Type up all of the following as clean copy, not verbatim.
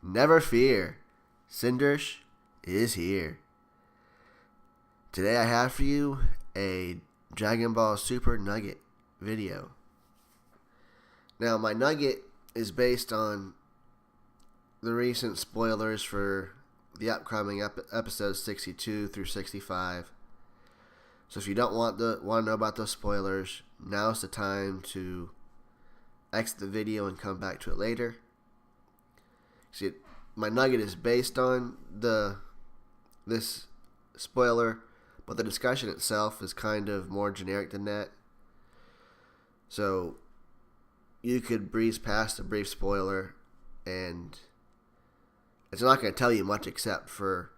Never fear, Cindersh is here. Today I have for you a Dragon Ball Super Nugget video. Now my nugget is based on the recent spoilers for the upcoming episodes 62 through 65. So if you don't want to know about those spoilers, now's the time to exit the video and come back to it later. See, my nugget is based on this spoiler, but the discussion itself is kind of more generic than that. So you could breeze past a brief spoiler, and it's not going to tell you much except for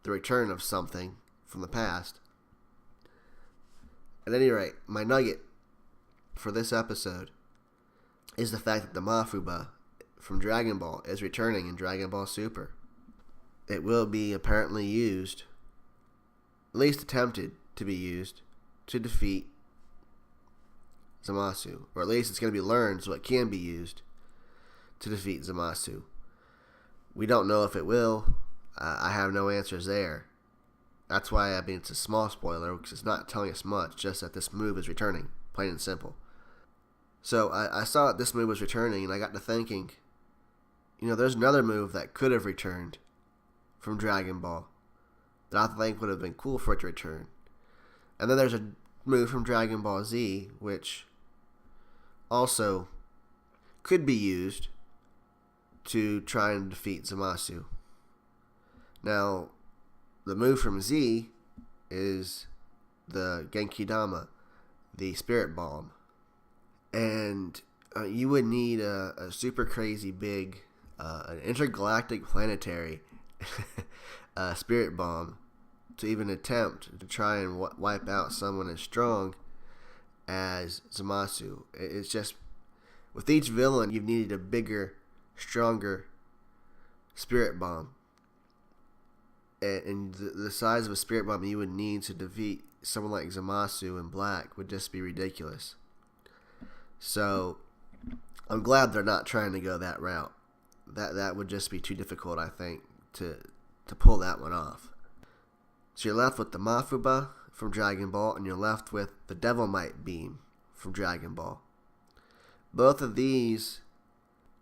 the return of something from the past. At any rate, my nugget for this episode is the fact that the Mafuba from Dragon Ball is returning in Dragon Ball Super. It will be apparently used, at least attempted to be used, to defeat Zamasu. Or at least it's going to be learned so it can be used to defeat Zamasu. We don't know if it will. I have no answers there. That's why it's a small spoiler, because it's not telling us much, just that this move is returning, plain and simple. So I saw that this move was returning, and I got to thinking, there's another move that could have returned from Dragon Ball that I think would have been cool for it to return. And then there's a move from Dragon Ball Z, which also could be used to try and defeat Zamasu. Now, the move from Z is the Genki Dama, the Spirit Bomb. And you would need a super crazy big, an intergalactic planetary Spirit Bomb to even attempt to try and wipe out someone as strong as Zamasu. It's just, with each villain, you've needed a bigger, stronger Spirit Bomb. And the size of a Spirit Bomb you would need to defeat someone like Zamasu in black would just be ridiculous. So I'm glad they're not trying to go that route. That would just be too difficult, I think, to pull that one off. So you're left with the Mafuba from Dragon Ball, and you're left with the Devil Might Beam from Dragon Ball. Both of these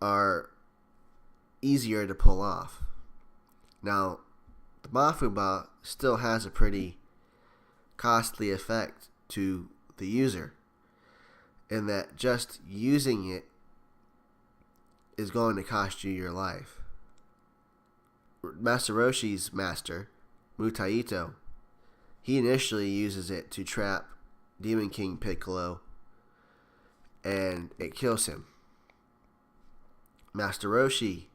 are easier to pull off. Now, the Mafuba still has a pretty costly effect to the user, in that just using it is going to cost you your life. Master Roshi's master, Mutaito, he initially uses it to trap Demon King Piccolo, and it kills him. Master Roshi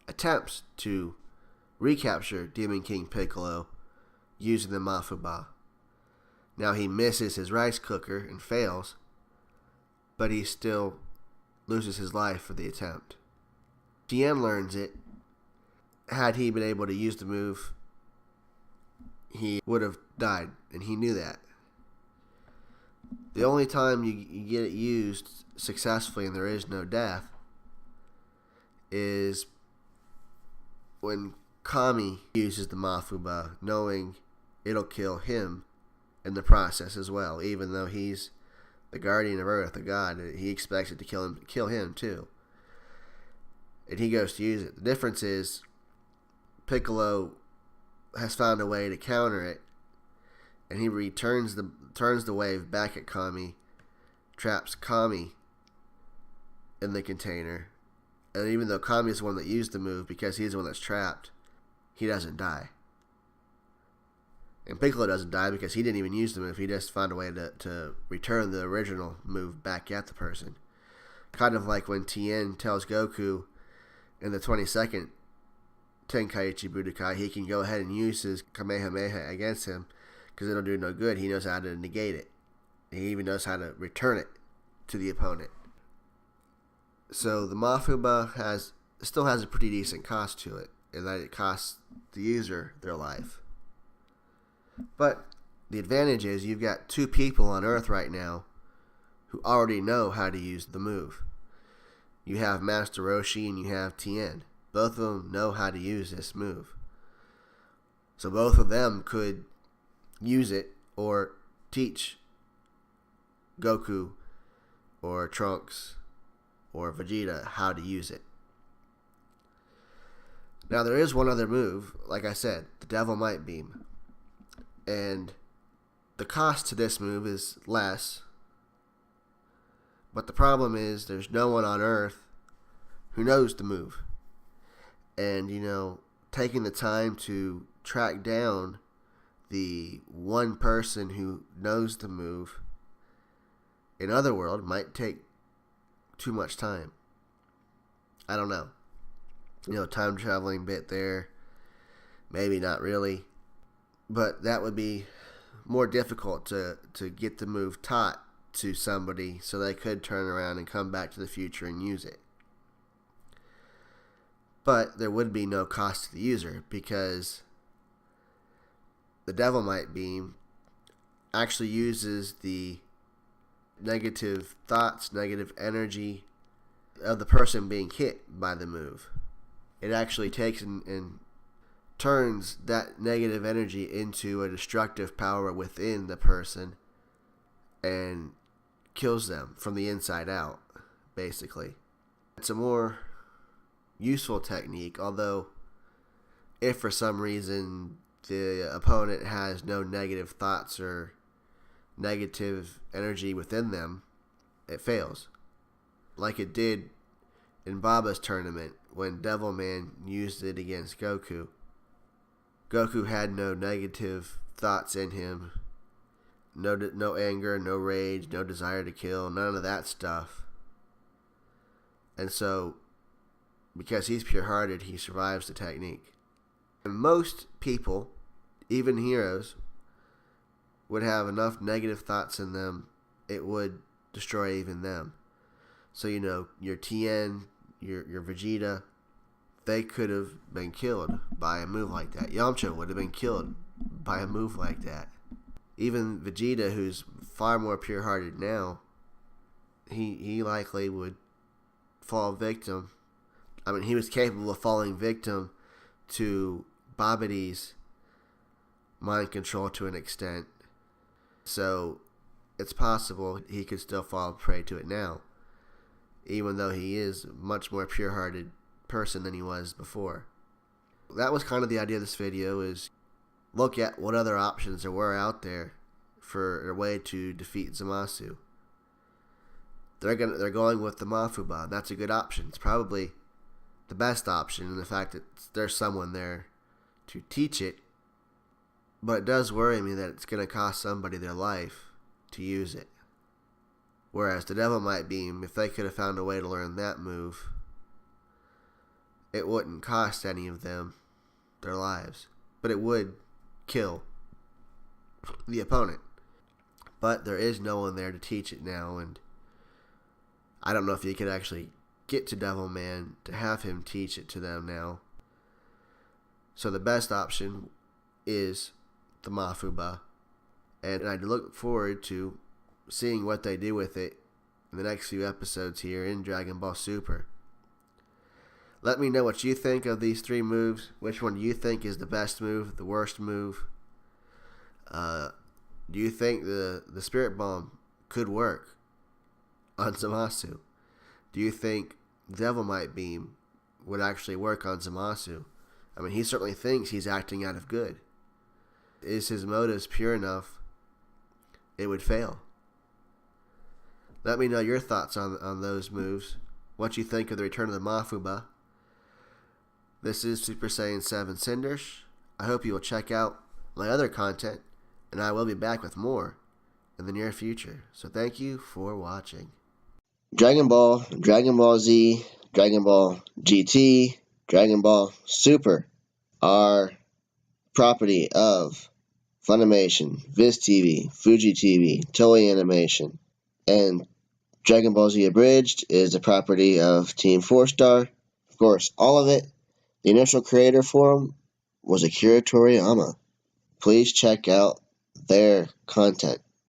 attempts to recapture Demon King Piccolo using the Mafuba. Now he misses his rice cooker and fails, but he still loses his life for the attempt. Tien learns it. Had he been able to use the move, he would have died, and he knew that. The only time you get it used successfully and there is no death is when Kami uses the Mafuba, knowing it'll kill him in the process as well. Even though he's the guardian of Earth, the god, he expects it to kill him too. And he goes to use it. The difference is Piccolo has found a way to counter it, and he turns the wave back at Kami, traps Kami in the container, and even though Kami is the one that used the move, because he's the one that's trapped, he doesn't die. And Piccolo doesn't die because he didn't even use the move. He just found a way to return the original move back at the person. Kind of like when Tien tells Goku in the 22nd Tenkaichi Budokai he can go ahead and use his Kamehameha against him because it'll do no good. He knows how to negate it. He even knows how to return it to the opponent. So the Mafuba still has a pretty decent cost to it, in that it costs the user their life. But the advantage is you've got two people on Earth right now who already know how to use the move. You have Master Roshi and you have Tien. Both of them know how to use this move. So both of them could use it or teach Goku or Trunks or Vegeta how to use it. Now there is one other move, like I said, the Devil Might Beam. And the cost to this move is less. But the problem is there's no one on Earth who knows the move. And, taking the time to track down the one person who knows the move in Otherworld might take too much time. I don't know. Time traveling bit there. Maybe not really. But that would be more difficult to get the move taught to somebody so they could turn around and come back to the future and use it. But there would be no cost to the user because the Devil Might Beam actually uses the negative thoughts, negative energy of the person being hit by the move. It actually takes and turns that negative energy into a destructive power within the person and kills them from the inside out, basically. It's a more useful technique, although if for some reason the opponent has no negative thoughts or negative energy within them, it fails. Like it did in Baba's tournament when Devilman used it against Goku. Goku had no negative thoughts in him. No anger, no rage, no desire to kill, none of that stuff. And so, because he's pure-hearted, he survives the technique. And most people, even heroes, would have enough negative thoughts in them, it would destroy even them. So, your Tien, your Vegeta, they could have been killed by a move like that. Yamcha would have been killed by a move like that. Even Vegeta, who's far more pure-hearted now, he likely would fall victim. I mean, he was capable of falling victim to Babidi's mind control to an extent. So, it's possible he could still fall prey to it now, even though he is a much more pure-hearted person than he was before. That was kind of the idea of this video, is look at what other options there were out there for a way to defeat Zamasu. They're going with the Mafuba. That's a good option. It's probably the best option in the fact that there's someone there to teach it. But it does worry me that it's going to cost somebody their life to use it. Whereas the Devil Might Beam, if they could have found a way to learn that move, it wouldn't cost any of them their lives. But it would kill the opponent. But there is no one there to teach it now, and I don't know if you could actually get to Devilman to have him teach it to them now. So the best option is the Mafuba, and I look forward to seeing what they do with it in the next few episodes here in Dragon Ball Super. Let me know what you think of these three moves. Which one do you think is the best move, the worst move? Do you think the Spirit Bomb could work on Zamasu? Do you think Devil Might Beam would actually work on Zamasu? I mean, he certainly thinks he's acting out of good. Is his motives pure enough? It would fail. Let me know your thoughts on those moves. What you think of the return of the Mafuba. This is Super Saiyan 7 Cindersh. I hope you will check out my other content, and I will be back with more in the near future. So thank you for watching. Dragon Ball, Dragon Ball Z, Dragon Ball GT, Dragon Ball Super are property of Funimation, Viz TV, Fuji TV, Toei Animation, and Dragon Ball Z Abridged is the property of Team 4-Star. Of course, all of it, the initial creator for them was Akira Toriyama. Please check out their content.